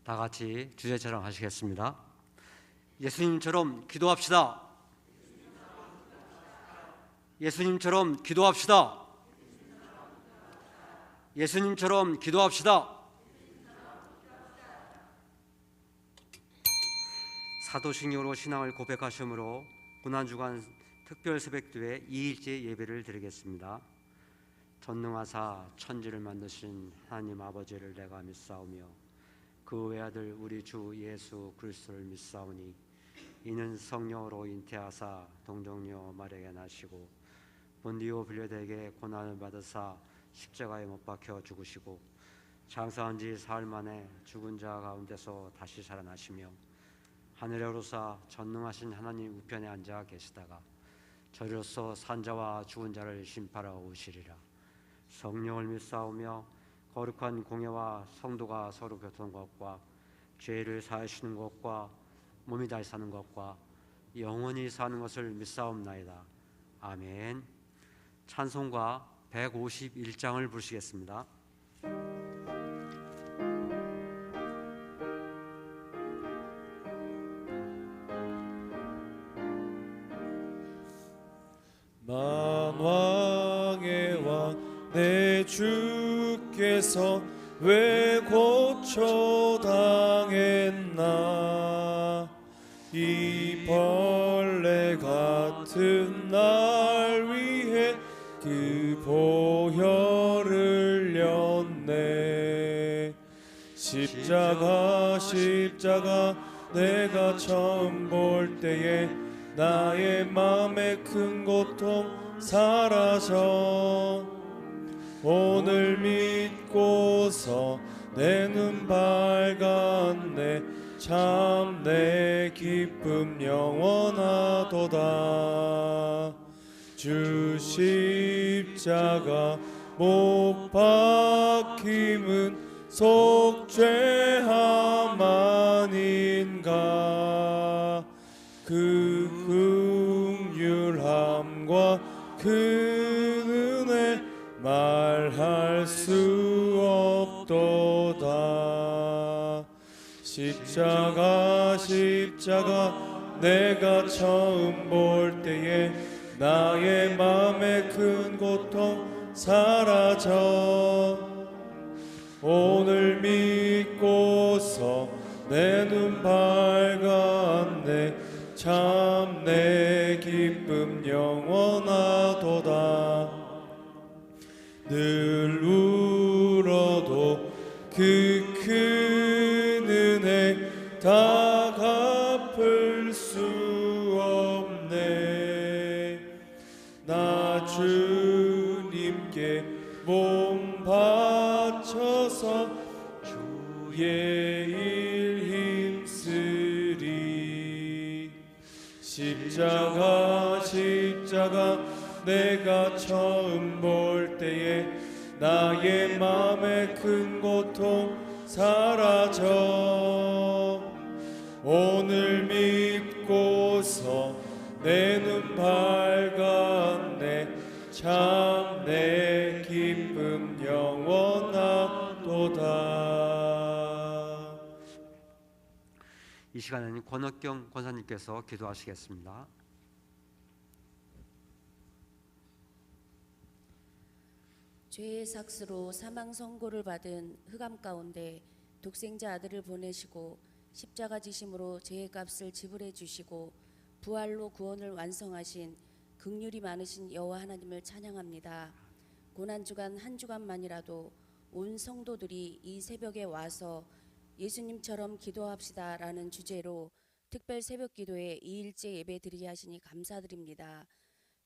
다 같이 주제처럼 하시겠습니다. 예수님처럼 기도합시다. 예수님처럼 기도합시다. 예수님처럼 기도합시다. 사도신경으로 신앙을 고백하심으로 고난주간 특별 새벽기도회 2일째 예배를 드리겠습니다. 전능하사 천지를 만드신 하나님 아버지를 내가 믿사오며 그 외아들 우리 주 예수 그리스도를 믿사오니 이는 성령으로 잉태하사 동정녀 마리아에게 나시고 본디오 빌라도에게 고난을 받으사 십자가에 못 박혀 죽으시고 장사한 지 사흘 만에 죽은 자 가운데서 다시 살아나시며 하늘에 오르사 전능하신 하나님 우편에 앉아 계시다가 저리로서 산자와 죽은 자를 심판하러 오시리라. 성령을 믿사오며 거룩한 공예와 성도가 서로 교통하는 것과 죄를 사하시는 것과 몸이 다시 사는 것과 영원히 사는 것을 믿사옵나이다. 아멘. 찬송가 151장을 부르시겠습니다. 만왕의 왕 내 주께서 왜 고초당했나. 이 벌레 같은 날 위해 그 보혈을 흘렸네. 십자가 내가 처음 볼 때에 나의 맘의 큰 고통 사라져. 오늘 믿고서 내 눈 밝았네. 참 내 기쁨 영원하도다. 주 십자가 못 박힘은 속죄함 아닌가. 그 긍휼함과 그 은혜 말할 수 없도다. 십자가 내가 처음 볼 때에 나의 맘의 큰 고통 사라져. 오늘 믿고서 내 눈 밝았네. 참 내 기쁨 영원하도다. 늘 울어도 그 큰 은혜 다 갚을 수 없네. 나 주님께 몸 바쳐서 주의 일 힘쓰리. 십자가 내가 처음 볼 때에 나의 맘의 큰 고통 사라져. 오늘 믿고서 내 눈 밝았네. 참 내 기쁨 영원하도다. 이 시간에는 권옥경 권사님께서 기도하시겠습니다. 죄의 삭스로 사망 선고를 받은 흑암 가운데 독생자 아들을 보내시고 십자가 지심으로 죄의 값을 지불해 주시고 부활로 구원을 완성하신 긍휼이 많으신 여호와 하나님을 찬양합니다. 고난주간 한 주간만이라도 온 성도들이 이 새벽에 와서 예수님처럼 기도합시다 라는 주제로 특별 새벽기도에 2일째 예배 드리게 하시니 감사드립니다.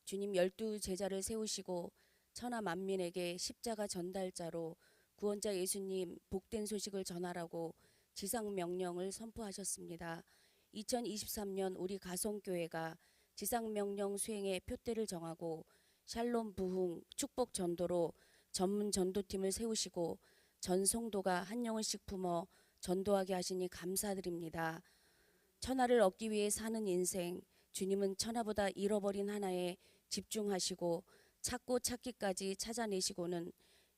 주님 12 제자를 세우시고 천하 만민에게 십자가 전달자로 구원자 예수님 복된 소식을 전하라고 지상 명령을 선포하셨습니다. 2023년 우리 가송교회가 지상 명령 수행의 표대를 정하고 샬롬 부흥 축복 전도로 전문 전도팀을 세우시고 전 성도가 한 영혼씩 품어 전도하게 하시니 감사드립니다. 천하를 얻기 위해 사는 인생, 주님은 천하보다 잃어버린 하나에 집중하시고 찾고 찾기까지 찾아내시고는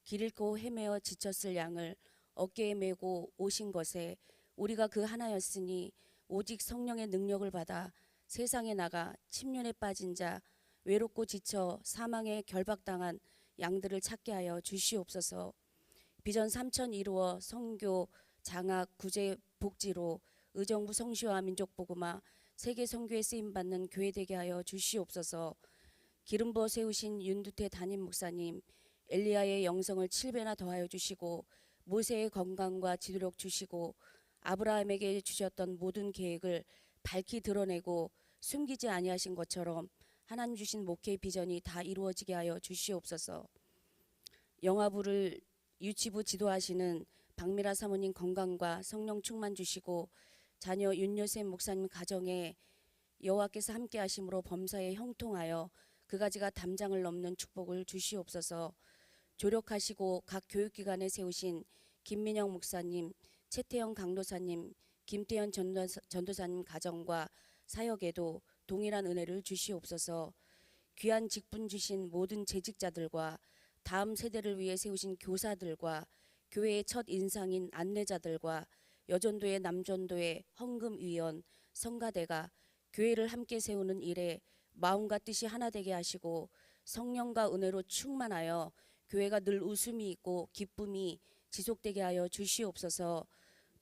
길 잃고 헤매어 지쳤을 양을 어깨에 메고 오신 것에 우리가 그 하나였으니 오직 성령의 능력을 받아 세상에 나가 침륜에 빠진 자, 외롭고 지쳐 사망에 결박당한 양들을 찾게 하여 주시옵소서. 비전 3천 이루어 선교, 장학, 구제, 복지로 의정부 성시와 민족복음화, 세계 선교에 쓰임받는 교회 되게 하여 주시옵소서. 기름 부어 세우신 윤두태 담임 목사님, 엘리야의 영성을 7배나 더하여 주시고 모세의 건강과 지도력 주시고 아브라함에게 주셨던 모든 계획을 밝히 드러내고 숨기지 아니하신 것처럼 하나님 주신 목회의 비전이 다 이루어지게 하여 주시옵소서. 영화부를 유치부 지도하시는 박미라 사모님 건강과 성령 충만 주시고 자녀 윤여셉 목사님 가정에 여호와께서 함께 하심으로 범사에 형통하여 그가지가 담장을 넘는 축복을 주시옵소서. 조력하시고 각 교육기관에 세우신 김민영 목사님, 최태영 강도사님, 김태현 전도사님 가정과 사역에도 동일한 은혜를 주시옵소서. 귀한 직분 주신 모든 재직자들과 다음 세대를 위해 세우신 교사들과 교회의 첫 인상인 안내자들과 여전도회 남전도회 헌금위원 성가대가 교회를 함께 세우는 일에 마음과 뜻이 하나 되게 하시고 성령과 은혜로 충만하여 교회가 늘 웃음이 있고 기쁨이 지속되게 하여 주시옵소서.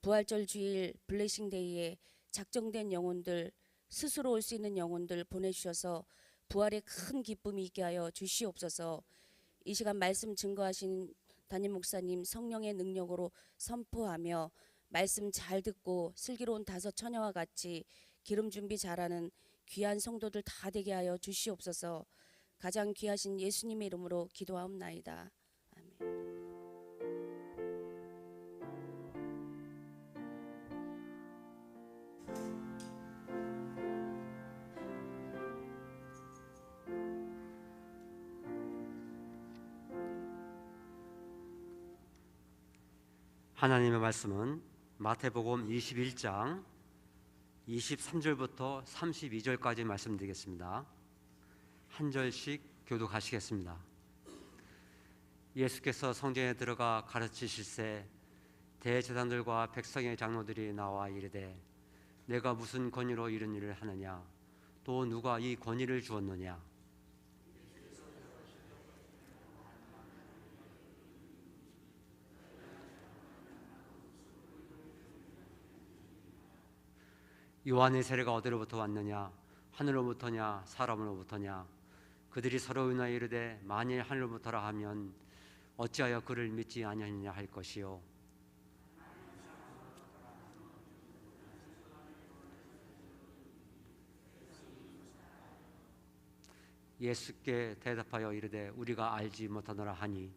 부활절 주일 블레싱데이에 작정된 영혼들, 스스로 올 수 있는 영혼들 보내주셔서 부활의 큰 기쁨이 있게 하여 주시옵소서. 이 시간 말씀 증거하신 담임 목사님 성령의 능력으로 선포하며 말씀 잘 듣고 슬기로운 다섯 처녀와 같이 기름 준비 잘하는 귀한 성도들 다 되게 하여 주시옵소서. 가장 귀하신 예수님의 이름으로 기도하옵나이다. 아멘. 하나님의 말씀은 마태복음 21장 23절부터 32절까지 말씀드리겠습니다. 한 절씩 교독하시겠습니다. 예수께서 성전에 들어가 가르치실새 대제사장들과 백성의 장로들이 나와 이르되 내가 무슨 권위로 이런 일을 하느냐 또 누가 이 권위를 주었느냐 요한의 세례가 어디로부터 왔느냐 하늘로부터냐 사람으로부터냐 그들이 서로 인하여 이르되 만일 하늘로부터라 하면 어찌하여 그를 믿지 아니하느냐 할 것이요 예수께 대답하여 이르되 우리가 알지 못하노라 하니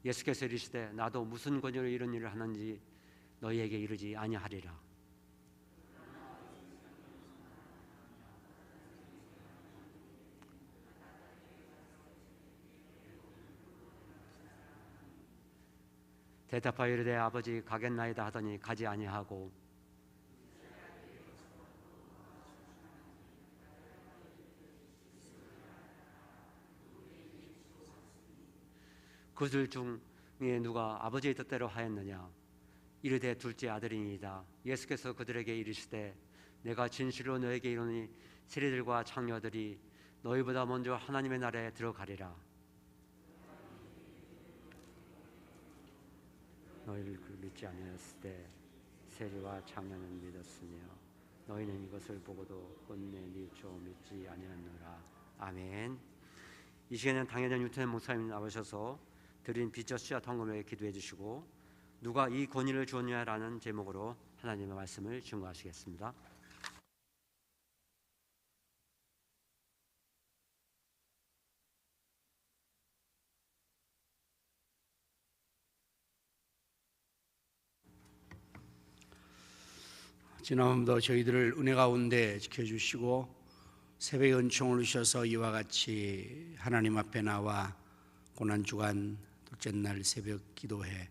예수께서 이르시되 나도 무슨 권위로 이런 일을 하는지 너희에게 이르지 아니하리라. 대답하여 이르되 아버지 가겠나이다 하더니 가지 아니하고 그들 중에 누가 아버지의 뜻대로 하였느냐 이르되 둘째 아들이니이다. 예수께서 그들에게 이르시되 내가 진실로 너에게 이르노니 세리들과 창녀들이 너희보다 먼저 하나님의 나라에 들어가리라. 너희를 믿지 아니하였을 때 세리와 창녀는 믿었으며 너희는 이것을 보고도 끝내 미처 믿지 아니하느라. 아멘. 이 시간에는 당회장 유태현 목사님 나오셔서 드린 빚저씨와 헌금에 기도해 주시고 누가 이 권위를 주었냐라는 제목으로 하나님의 말씀을 증거하시겠습니다. 지난번도 저희들을 은혜 가운데 지켜주시고 새벽에 은총을 주셔서 이와 같이 하나님 앞에 나와 고난주간 둘째 날 새벽 기도회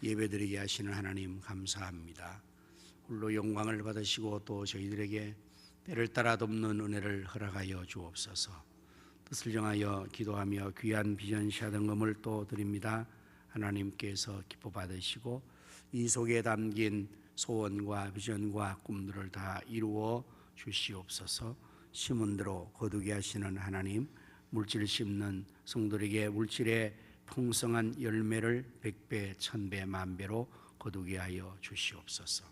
예배드리게 하시는 하나님 감사합니다. 홀로 영광을 받으시고 또 저희들에게 때를 따라 돕는 은혜를 허락하여 주옵소서. 뜻을 정하여 기도하며 귀한 비전 샤등금을 또 드립니다. 하나님께서 기뻐 받으시고 이 속에 담긴 소원과 비전과 꿈들을 다 이루어 주시옵소서. 심은 대로 거두게 하시는 하나님, 물질 심는 성도에게 물질의 풍성한 열매를 100배, 1000배, 만배로 거두게 하여 주시옵소서.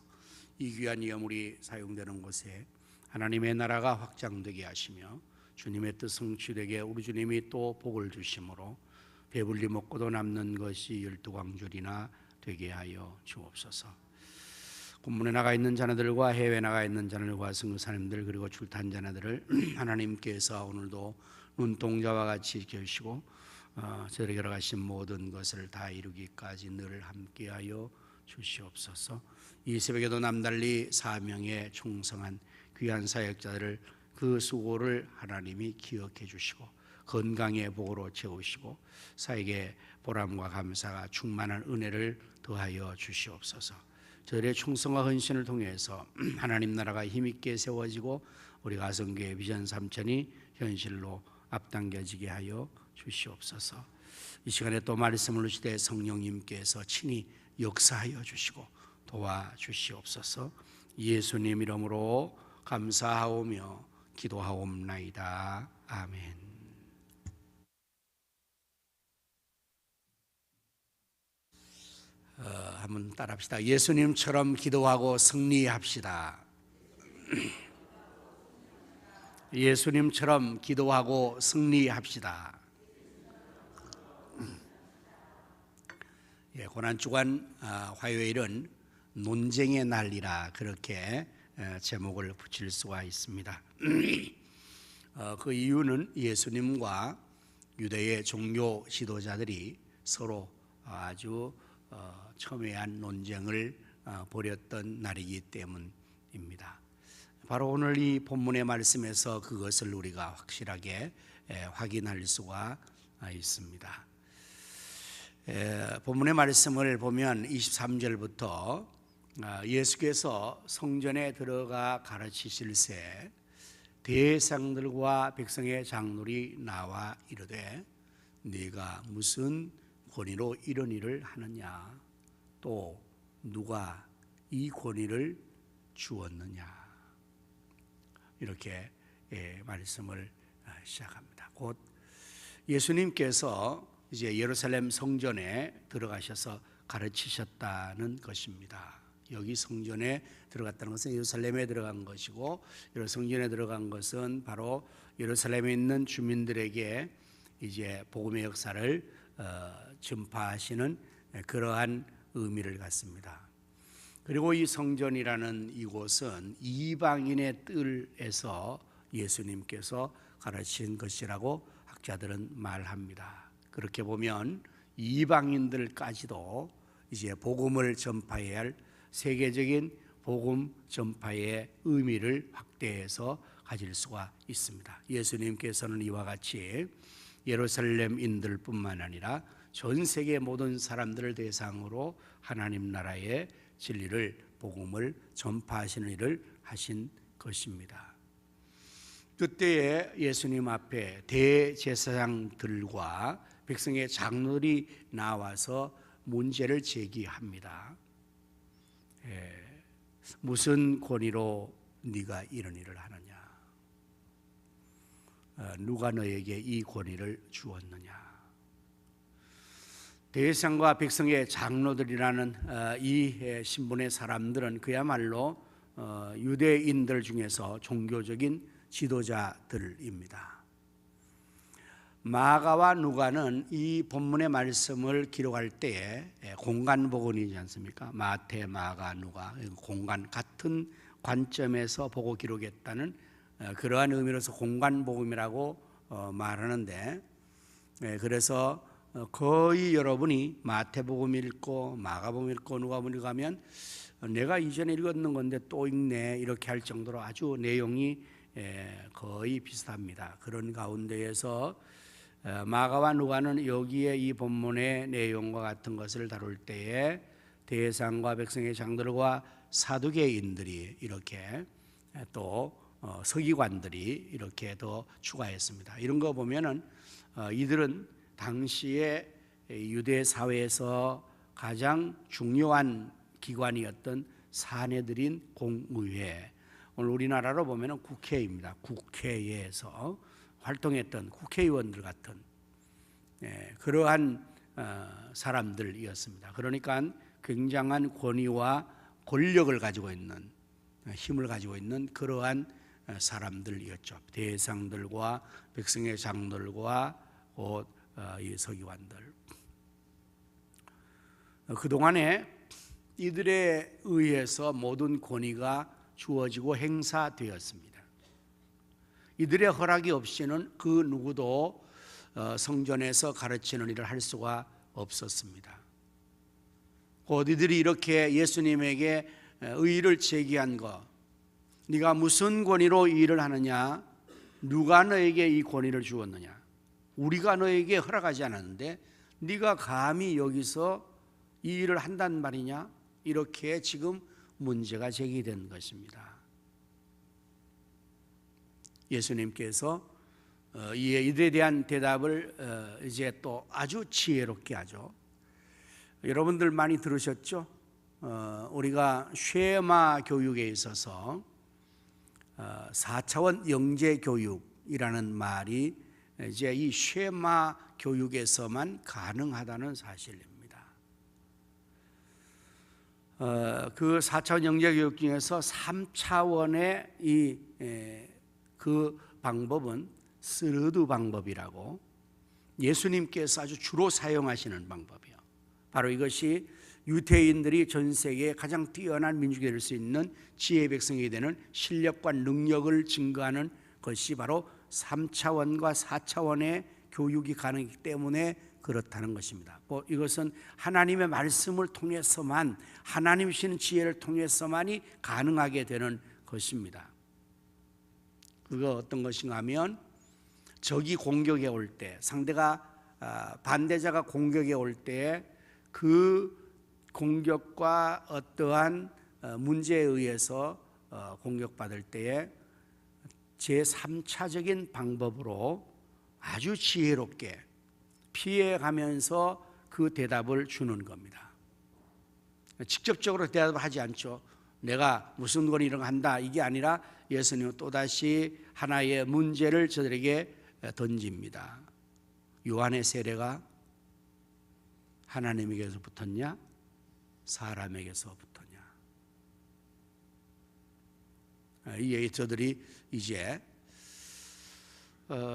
이 귀한 예물이 사용되는 곳에 하나님의 나라가 확장되게 하시며 주님의 뜻 성취되게 우리 주님이 또 복을 주심으로 배불리 먹고도 남는 것이 12광줄이나 되게 하여 주옵소서. 군문에 나가 있는 자녀들과 해외에 나가 있는 자녀들과 선교사님들 그리고 출탄 자녀들을 하나님께서 오늘도 눈동자와 같이 지켜주시고 저에게 가신 모든 것을 다 이루기까지 늘 함께하여 주시옵소서. 이 새벽에도 남달리 사명에 충성한 귀한 사역자들을 그 수고를 하나님이 기억해 주시고 건강의 복으로 채우시고 사역의 보람과 감사가 충만한 은혜를 더하여 주시옵소서. 저들의 충성과 헌신을 통해서 하나님 나라가 힘있게 세워지고 우리 가성교회 비전 3천이 현실로 앞당겨지게 하여 주시옵소서. 이 시간에 또 말씀을 주시되 성령님께서 친히 역사하여 주시고 도와주시옵소서. 예수님 이름으로 감사하오며 기도하옵나이다. 아멘. 한번 따라합시다. 예수님처럼 기도하고 승리합시다. 예수님처럼 기도하고 승리합시다. 고난주간 화요일은 논쟁의 날이라 그렇게 제목을 붙일 수가 있습니다. 그 이유는 예수님과 유대의 종교 지도자들이 서로 아주 첨예한 논쟁을 벌였던 날이기 때문입니다. 바로 오늘 이 본문의 말씀에서 그것을 우리가 확실하게 확인할 수가 있습니다. 본문의 말씀을 보면 23절부터 예수께서 성전에 들어가 가르치실새 대상들과 백성의 장로들이 나와 이르되 네가 무슨 권위로 이런 일을 하느냐, 또 누가 이 권위를 주었느냐, 이렇게 말씀을 시작합니다. 곧 예수님께서 이제 예루살렘 성전에 들어가셔서 가르치셨다는 것입니다. 여기 성전에 들어갔다는 것은 예루살렘에 들어간 것이고, 성전에 들어간 것은 바로 예루살렘에 있는 주민들에게 이제 복음의 역사를 전파하시는 그러한 의미를 갖습니다. 그리고 이 성전이라는 이곳은 이방인의 뜰에서 예수님께서 가르친 것이라고 학자들은 말합니다. 그렇게 보면 이방인들까지도 이제 복음을 전파해야 할 세계적인 복음 전파의 의미를 확대해서 가질 수가 있습니다. 예수님께서는 이와 같이 예루살렘인들뿐만 아니라 전 세계 모든 사람들을 대상으로 하나님 나라의 진리를, 복음을 전파하시는 일을 하신 것입니다. 그때에 예수님 앞에 대제사장들과 백성의 장로들이 나와서 문제를 제기합니다. 무슨 권위로 네가 이런 일을 하느냐, 누가 너에게 이 권위를 주었느냐. 대제사장과 백성의 장로들이라는 이 신분의 사람들은 그야말로 유대인들 중에서 종교적인 지도자들입니다. 마가와 누가는 이 본문의 말씀을 기록할 때에 공간복음이지 않습니까? 마태, 마가, 누가 공간 같은 관점에서 보고 기록했다는 그러한 의미로서 공간복음이라고 말하는데, 그래서 거의 여러분이 마태복음 읽고 마가복음 읽고 누가복음 읽으면 내가 이전에 읽었는 건데 또 읽네 이렇게 할 정도로 아주 내용이 거의 비슷합니다. 그런 가운데에서 마가와 누가는 여기에 이 본문의 내용과 같은 것을 다룰 때에 대제사장과 백성의 장들과 사두개인들이 이렇게 또 서기관들이 이렇게 더 추가했습니다. 이런 거 보면은 이들은 당시에 유대 사회에서 가장 중요한 기관이었던 사내들인 공의회, 오늘 우리나라로 보면 국회입니다. 국회에서 활동했던 국회의원들 같은 그러한 사람들이었습니다. 그러니까 굉장한 권위와 권력을 가지고 있는, 힘을 가지고 있는 그러한 사람들이었죠. 대상들과 백성의 장들과 이 서기관들. 그동안에 이들에 의해서 모든 권위가 주어지고 행사되었습니다. 이들의 허락이 없이는 그 누구도 성전에서 가르치는 일을 할 수가 없었습니다. 곧 이들이 이렇게 예수님에게 의의를 제기한 것, 네가 무슨 권위로 이 일을 하느냐? 누가 너에게 이 권위를 주었느냐? 우리가 너에게 허락하지 않았는데 네가 감히 여기서 이 일을 한단 말이냐? 이렇게 지금 문제가 제기된 것입니다. 예수님께서 이들에 대한 대답을 이제 또 아주 지혜롭게 하죠. 여러분들 많이 들으셨죠? 우리가 쉐마 교육에 있어서 4차원 영재 교육이라는 말이 이제 이 쉐마 교육에서만 가능하다는 사실입니다. 그 4차원 영재 교육 중에서 3차원의 그 방법은 스르드 방법이라고 예수님께서 아주 주로 사용하시는 방법이에요. 바로 이것이 유대인들이 전 세계에 가장 뛰어난 민족이 될 수 있는 지혜의 백성이 되는 실력과 능력을 증거하는 것이 바로 3차원과 4차원의 교육이 가능하기 때문에 그렇다는 것입니다. 이것은 하나님의 말씀을 통해서만, 하나님 주시는 지혜를 통해서만이 가능하게 되는 것입니다. 그거 어떤 것인가 하면 적이 공격에 올 때, 상대가 반대자가 공격에 올 때 그 공격과 어떠한 문제에 의해서 공격받을 때에 제3차적인 방법으로 아주 지혜롭게 피해가면서 그 대답을 주는 겁니다. 직접적으로 대답을 하지 않죠. 내가 무슨 권위 이런 거 한다, 이게 아니라 예수님은 또다시 하나의 문제를 저들에게 던집니다. 요한의 세례가 하나님에게서 붙었냐, 사람에게서 붙었냐? 이에 저들이 이제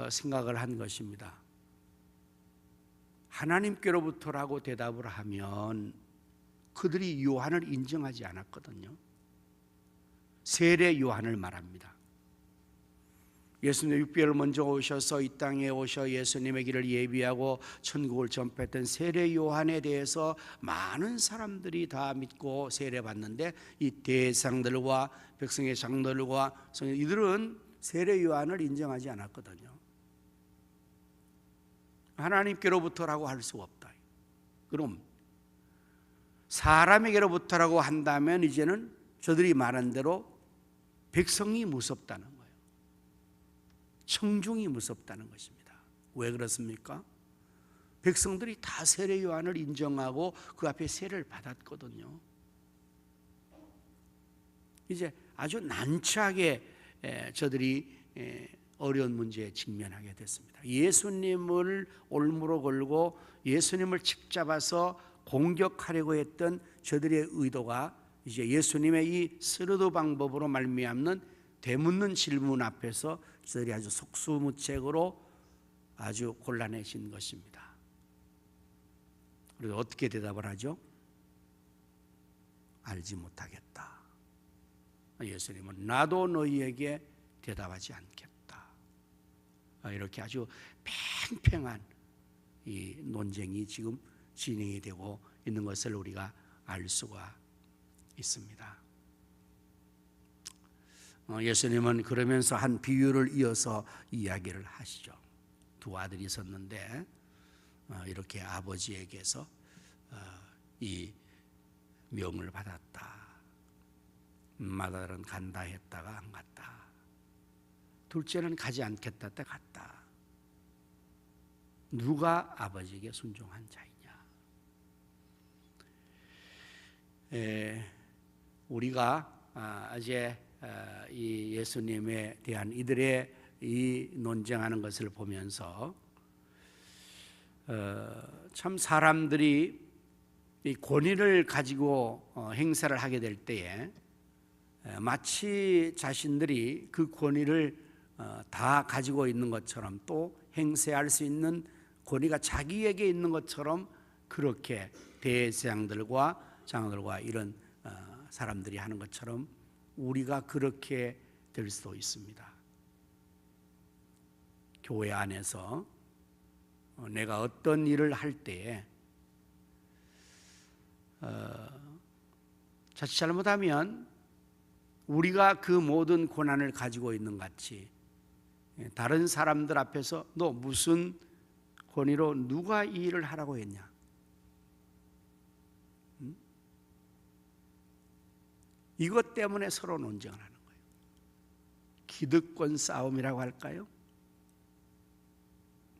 생각을 한 것입니다. 하나님께로부터라고 대답을 하면 그들이 요한을 인정하지 않았거든요. 세례 요한을 말합니다. 예수님의 육비를 먼저 오셔서 이 땅에 오셔 예수님의 길을 예비하고 천국을 전파했던 세례 요한에 대해서 많은 사람들이 다 믿고 세례받는데 이 대상들과 백성의 장들과 이들은 세례 요한을 인정하지 않았거든요. 하나님께로부터라고 할 수 없다. 그럼 사람에게로부터라고 한다면 이제는 저들이 말한 대로 백성이 무섭다는 거예요. 청중이 무섭다는 것입니다. 왜 그렇습니까? 백성들이 다 세례 요한을 인정하고 그 앞에 세례를 받았거든요. 이제 아주 난처하게 저들이 어려운 문제에 직면하게 됐습니다. 예수님을 올무로 걸고 예수님을 직잡아서 공격하려고 했던 저들의 의도가 이제 예수님의 이 스르드 방법으로 말미암는 되묻는 질문 앞에서 저들이 아주 속수무책으로 아주 곤란해진 것입니다. 그리고 어떻게 대답을 하죠? 알지 못하겠다. 예수님은 나도 너희에게 대답하지 않겠다. 이렇게 아주 팽팽한 이 논쟁이 지금 진행이 되고 있는 것을 우리가 알 수가 있습니다. 예수님은 그러면서 한 비유를 이어서 이야기를 하시죠. 두 아들이 있었는데 이렇게 아버지에게서 이 명을 받았다. 마다는 간다 했다가 안 갔다. 둘째는 가지 않겠다 했다 갔다. 누가 아버지에게 순종한 자이냐? 우리가 이제 이 예수님에 대한 이들의 이 논쟁하는 것을 보면서 참 사람들이 이 권위를 가지고 행사를 하게 될 때에 마치 자신들이 그 권위를 다 가지고 있는 것처럼 또 행세할 수 있는 권위가 자기에게 있는 것처럼 그렇게 대제사장들과 장로들과 이런 사람들이 하는 것처럼 우리가 그렇게 될 수도 있습니다. 교회 안에서 내가 어떤 일을 할 때에 자칫 잘못하면 우리가 그 모든 권한을 가지고 있는 같이 다른 사람들 앞에서 너 무슨 권위로 누가 이 일을 하라고 했냐? 이것 때문에 서로 논쟁을 하는 거예요. 기득권 싸움이라고 할까요?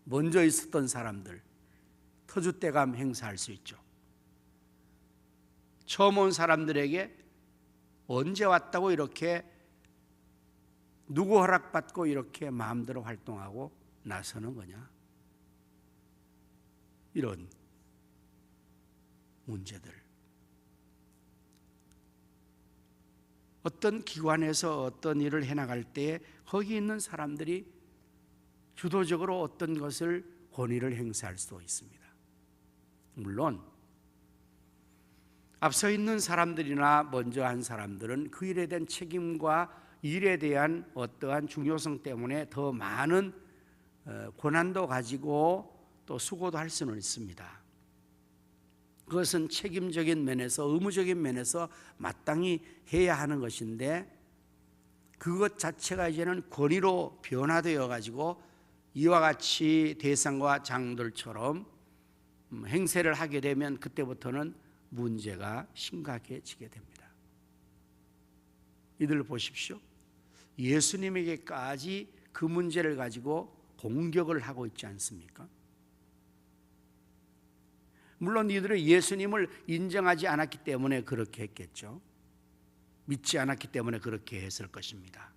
먼저 있었던 사람들 터줏대감 행사할 수 있죠. 처음 온 사람들에게 언제 왔다고 이렇게 누구 허락받고 이렇게 마음대로 활동하고 나서는 거냐? 이런 문제들. 어떤 기관에서 어떤 일을 해나갈 때 거기 있는 사람들이 주도적으로 어떤 것을 권위를 행사할 수도 있습니다. 물론 앞서 있는 사람들이나 먼저 한 사람들은 그 일에 대한 책임과 일에 대한 어떠한 중요성 때문에 더 많은 권한도 가지고 또 수고도 할 수는 있습니다. 그것은 책임적인 면에서 의무적인 면에서 마땅히 해야 하는 것인데 그것 자체가 이제는 권위로 변화되어 가지고 이와 같이 대상과 장들처럼 행세를 하게 되면 그때부터는 문제가 심각해지게 됩니다. 이들 보십시오. 예수님에게까지 그 문제를 가지고 공격을 하고 있지 않습니까? 물론 이들은 예수님을 인정하지 않았기 때문에 그렇게 했겠죠. 믿지 않았기 때문에 그렇게 했을 것입니다.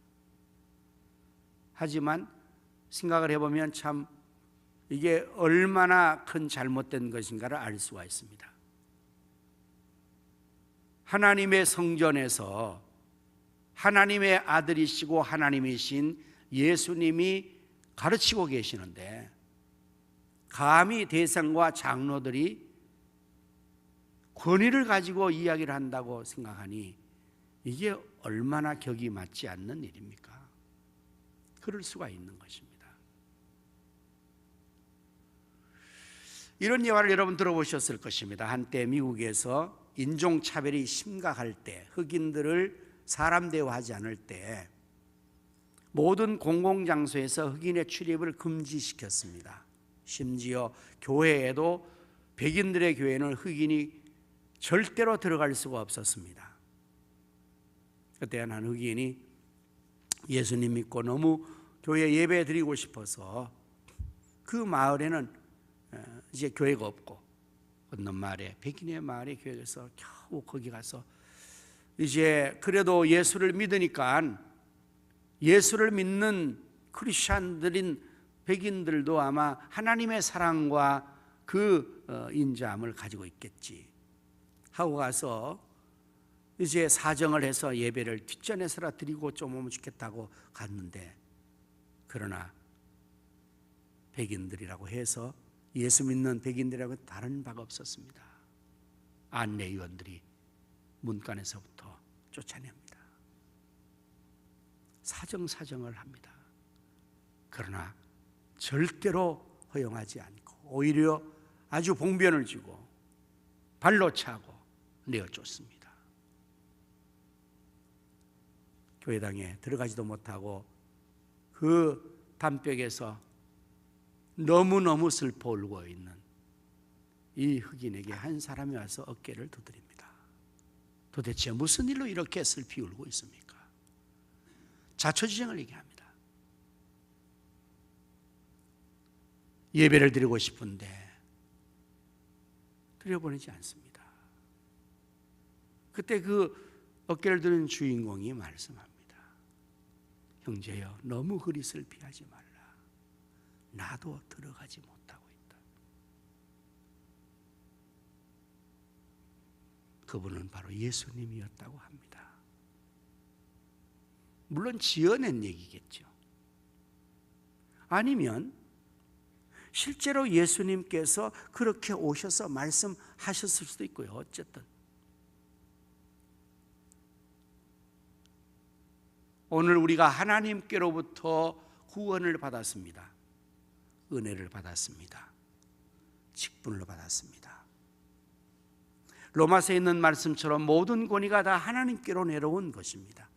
하지만 생각을 해보면 참 이게 얼마나 큰 잘못된 것인가를 알 수가 있습니다. 하나님의 성전에서 하나님의 아들이시고 하나님이신 예수님이 가르치고 계시는데 감히 대상과 장로들이 권위를 가지고 이야기를 한다고 생각하니 이게 얼마나 격이 맞지 않는 일입니까? 그럴 수가 있는 것입니다. 이런 예화를 여러분 들어보셨을 것입니다. 한때 미국에서 인종차별이 심각할 때 흑인들을 사람 대우하지 않을 때 모든 공공장소에서 흑인의 출입을 금지시켰습니다. 심지어 교회에도 백인들의 교회는 흑인이 절대로 들어갈 수가 없었습니다. 그때 한 흑인이 예수님 믿고 너무 교회 예배 드리고 싶어서 그 마을에는 이제 교회가 없고 어느 마을에 백인의 마을에 교회에서 겨우 거기 가서 이제 그래도 예수를 믿으니까 예수를 믿는 크리스찬들인 백인들도 아마 하나님의 사랑과 그 인자함을 가지고 있겠지 하고 가서 이제 사정을 해서 예배를 뒷전에서라 드리고 좀 오면 좋겠다고 갔는데 그러나 백인들이라고 해서 예수 믿는 백인들이라고 다른 바가 없었습니다. 안내위원들이 문간에서부터 쫓아냅니다. 사정을 합니다. 그러나 절대로 허용하지 않고 오히려 아주 봉변을 주고 발로 차고 내어쫓습니다. 교회당에 들어가지도 못하고 그 담벽에서 너무너무 슬퍼 울고 있는 이 흑인에게 한 사람이 와서 어깨를 두드립니다. 도대체 무슨 일로 이렇게 슬피 울고 있습니까? 자초지종을 얘기합니다. 예배를 드리고 싶은데 드려보내지 않습니다. 그때 그 어깨를 드는 주인공이 말씀합니다. 형제여, 너무 그릿을 피하지 말라. 나도 들어가지 못하고 있다. 그분은 바로 예수님이었다고 합니다. 물론 지어낸 얘기겠죠. 아니면 실제로 예수님께서 그렇게 오셔서 말씀하셨을 수도 있고요. 어쨌든 오늘 우리가 하나님께로부터 구원을 받았습니다. 은혜를 받았습니다. 직분을 받았습니다. 로마서에 있는 말씀처럼 모든 권위가 다 하나님께로 내려온 것입니다.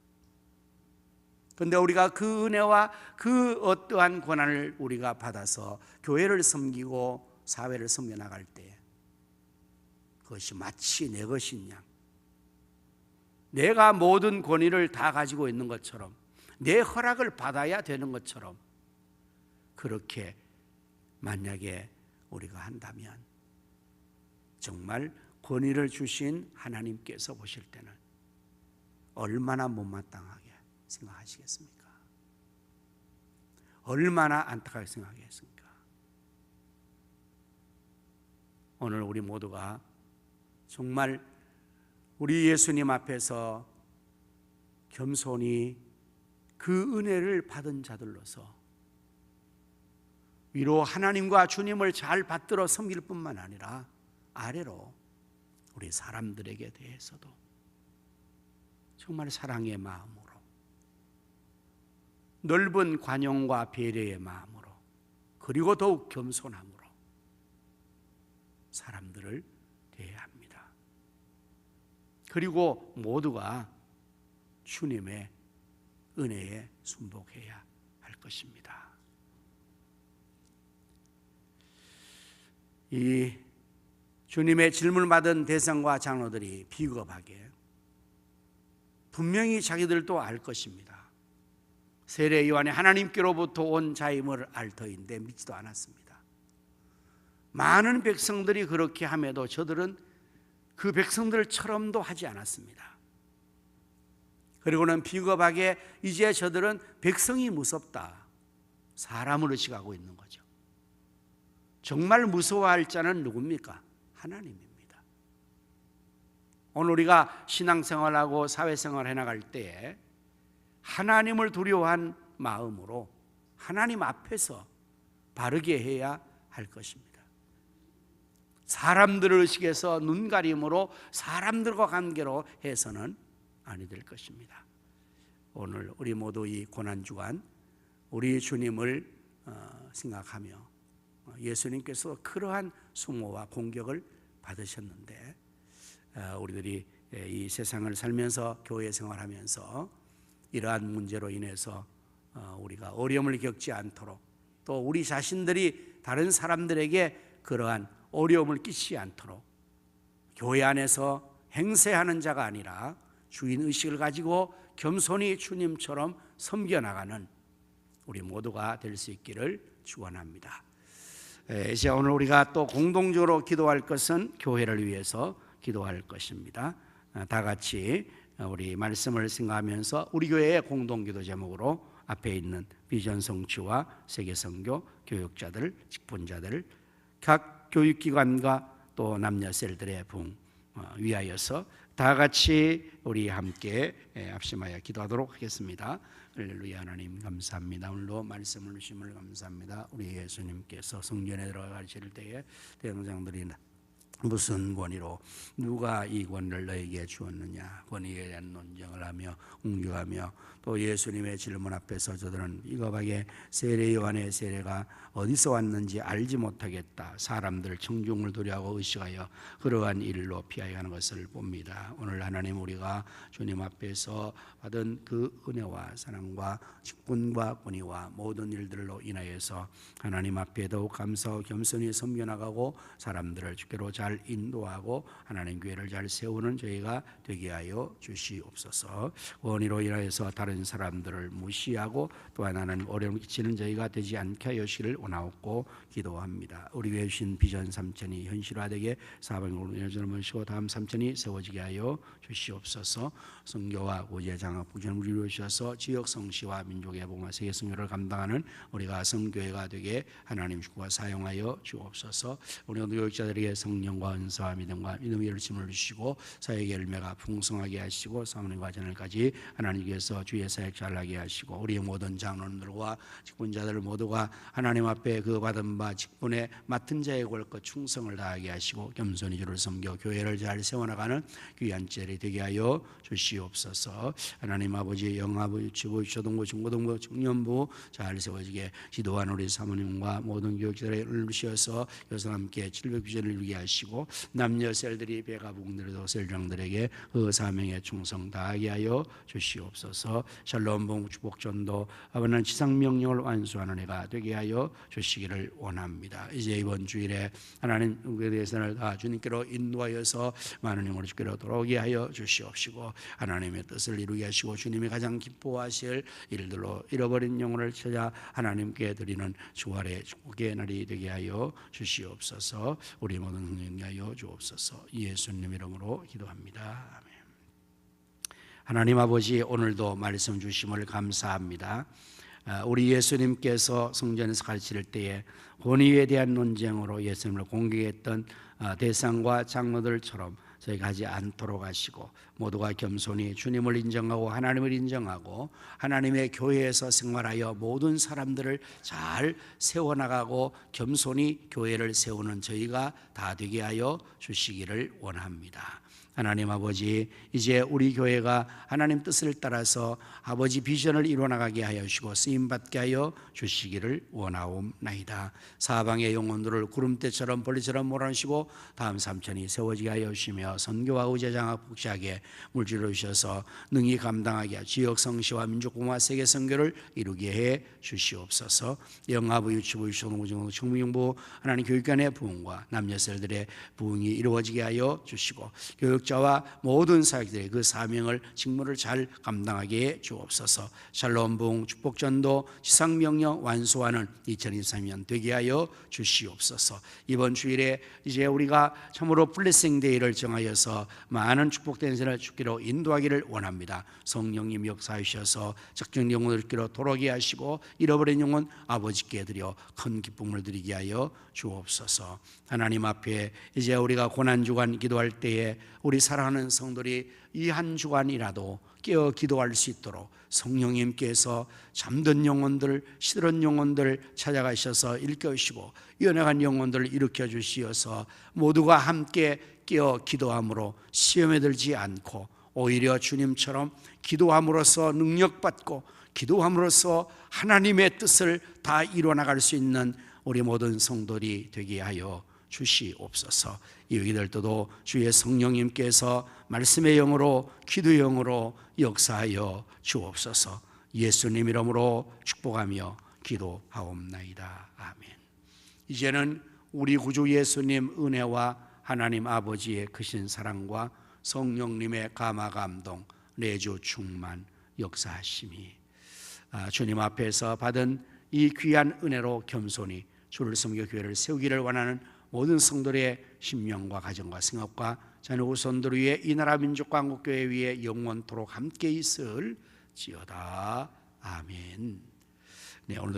그런데 우리가 그 은혜와 그 어떠한 권한을 우리가 받아서 교회를 섬기고 사회를 섬겨 나갈 때 그것이 마치 내 것인 양, 내가 모든 권위를 다 가지고 있는 것처럼, 내 허락을 받아야 되는 것처럼 그렇게 만약에 우리가 한다면 정말 권위를 주신 하나님께서 보실 때는 얼마나 못마땅하게 생각하시겠습니까? 얼마나 안타깝게 생각하겠습니까? 오늘 우리 모두가 정말 우리 예수님 앞에서 겸손히 그 은혜를 받은 자들로서 위로 하나님과 주님을 잘 받들어 섬길 뿐만 아니라 아래로 우리 사람들에게 대해서도 정말 사랑의 마음으로, 넓은 관용과 배려의 마음으로, 그리고 더욱 겸손함으로 사람들을 대해야 합니다. 그리고 모두가 주님의 은혜에 순복해야 할 것입니다. 이 주님의 질문을 받은 대상과 장로들이 비겁하게 분명히 자기들도 알 것입니다. 세례 요한이 하나님께로부터 온 자임을 알 터인데 믿지도 않았습니다. 많은 백성들이 그렇게 함에도 저들은 그 백성들처럼도 하지 않았습니다. 그리고는 비겁하게 이제 저들은 백성이 무섭다, 사람을 의식하고 있는 거죠. 정말 무서워할 자는 누굽니까? 하나님입니다. 오늘 우리가 신앙생활하고 사회생활 해나갈 때에 하나님을 두려워한 마음으로 하나님 앞에서 바르게 해야 할 것입니다. 사람들을 의식해서 눈가림으로 사람들과 관계로 해서는 아니 될 것입니다. 오늘 우리 모두 이 고난주간 우리 주님을 생각하며 예수님께서 그러한 수모와 공격을 받으셨는데 우리들이 이 세상을 살면서 교회 생활하면서 이러한 문제로 인해서 우리가 어려움을 겪지 않도록, 또 우리 자신들이 다른 사람들에게 그러한 어려움을 끼치지 않도록 교회 안에서 행세하는 자가 아니라 주인의식을 가지고 겸손히 주님처럼 섬겨나가는 우리 모두가 될 수 있기를 축원합니다. 이제 오늘 우리가 또 공동적으로 기도할 것은 교회를 위해서 기도할 것입니다. 다 같이 우리 말씀을 생각하면서 우리 교회의 공동기도 제목으로 앞에 있는 비전 성취와 세계 선교 교육자들, 직분자들, 각 교육기관과 또 남녀 셀들의 부흥 위하여서 다 같이 우리 함께 합심하여 기도하도록 하겠습니다. 할렐루야. 하나님 감사합니다. 오늘도 말씀을 주심을 감사합니다. 우리 예수님께서 성전에 들어가실 때에 대형장들이 무슨 권위로 누가 이 권위를 너에게 주었느냐 권위에 대한 논쟁을 하며 웅겨하며 또 예수님의 질문 앞에서 저들은 비겁하게 세례 요한의 세례가 어디서 왔는지 알지 못하겠다, 사람들 청중을 두려워하고 의식하여 그러한 일로 피하여 가는 것을 봅니다. 오늘 하나님 우리가 주님 앞에서 받은 그 은혜와 사랑과 직분과 권위와 모든 일들로 인하여서 하나님 앞에 더욱 감사하고 겸손히 섬겨나가고 사람들을 주께로 잘 잘 인도하고 하나님 교회를 잘 세우는 저희가 되게 하여 주시옵소서. 원의로 인하여서 다른 사람들을 무시하고 또 하나는 어려움 끼치는 저희가 되지 않게 하여 주시기를 원하옵고 기도합니다. 우리 위해 주신 비전 3천이 현실화되게 사방으로 여전을 모시고 다음 3천이 세워지게 하여 주시옵소서. 선교와 고제 장학 부전을 이루셔서 지역 성시와 민족의 복음과 세계 선교를 감당하는 우리가 성교회가 되게 하나님 주가 사용하여 주옵소서. 우리 교육자들에게 성령과 은사와 믿음과 믿음의 열심을 주시고 사역의 열매가 풍성하게 하시고 사모님과 자녀까지 하나님께서 주의 사역 잘하게 하시고 우리 모든 장로님들과 직분자들 모두가 하나님 앞에 그 받은 바 직분에 맡은 자의 권과 충성을 다하게 하시고 겸손히 주를 섬겨 교회를 잘 세워나가는 귀한 자리 되게 하여 주시옵소서. 하나님 아버지 영아부 유치부 초등부 중고등부 청년부 잘 세워지게 지도한 우리 사모님과 모든 교육자들을 주셔서 여성 함께 700비전을 이루게 하시고 남녀 셀들이 배가 부흥되어도 셀장들에게 그 사명에 충성 다하게 하여 주시옵소서. 샬롬 봉 축복 전도 아버지는 지상 명령을 완수하는 해가 되게 하여 주시기를 원합니다. 이제 이번 주일에 하나님 예산을 다 주님께로 인도하여서 많은 영혼을 주께로 돌아오게 하여 주시옵시고 하나님의 뜻을 이루게 하시고 주님이 가장 기뻐하실 일들로 잃어버린 영혼을 찾아 하나님께 드리는 주말의 축복의 날이 되게 하여 주시옵소서. 우리 모든 성령님 하여 주옵소서. 예수님 이름으로 기도합니다. 아멘. 하나님 아버지 오늘도 말씀 주심을 감사합니다. 우리 예수님께서 성전에서 가르칠 때에 권위에 대한 논쟁으로 예수님을 공격했던 대상과 장로들처럼 저희가 하지 않도록 하시고 모두가 겸손히 주님을 인정하고 하나님을 인정하고 하나님의 교회에서 생활하여 모든 사람들을 잘 세워나가고 겸손히 교회를 세우는 저희가 다 되게 하여 주시기를 원합니다. 하나님 아버지 이제 우리 교회가 하나님 뜻을 따라서 아버지 비전을 이루어나가게 하여 주시고 쓰임받게 하여 주시기를 원하옵나이다. 사방의 영혼들을 구름대처럼 벌레처럼 몰아주시고 다음 3천이 세워지게 하여 주시며 선교와 의제장학 복시하게 물질을 주셔서 능히 감당하게 하여 지역 성시와 민족공화 세계 선교를 이루게 해 주시옵소서. 영아부 유치부 유초등부 청문부 하나님 교육관의 부흥과 남녀셀들의 부흥이 이루어지게 하여 주시고 교육자와 모든 사역들의 그 사명을 직무를 잘 감당하게 해 주옵소서. 샬롬 부흥 축복 전도 지상 명령 완수하는 2023년 되게 하여 주시옵소서. 이번 주일에 이제 우리가 참으로 블레싱 데이를 정하여서 많은 축복된 생을 주기로 인도하기를 원합니다. 성령님 역사하셔서 적정 영혼을 주기로 돌아오게 하시고 잃어버린 영혼 아버지께 드려 큰 기쁨을 드리게 하여 주옵소서. 하나님 앞에 이제 우리가 고난주간 기도할 때에 우리 사랑하는 성도들이 이 한 주간이라도 깨어 기도할 수 있도록 성령님께서 잠든 영혼들, 시들은 영혼들 찾아가셔서 일깨우시고 연약한 영혼들을 일으켜 주시어서 모두가 함께 깨어 기도함으로 시험에 들지 않고 오히려 주님처럼 기도함으로써 능력받고 기도함으로써 하나님의 뜻을 다 이루어나갈 수 있는 우리 모든 성도들이 되게 하여 주시옵소서. 이들도 주의 성령님께서 말씀의 영으로 기도의 영으로 역사하여 주옵소서. 예수님 이름으로 축복하며 기도하옵나이다. 아멘. 이제는 우리 구주 예수님 은혜와 하나님 아버지의 크신 사랑과 성령님의 감화 감동 내주 충만 역사하심이 주님 앞에서 받은 이 귀한 은혜로 겸손히 주를 섬겨 교회를 세우기를 원하는 모든 성도들의 심령과 가정과 생업과 자녀 후손들 위해 이 나라 민족과 한국교회 위에 영원토록 함께 있을지어다. 아멘. 네, 오늘도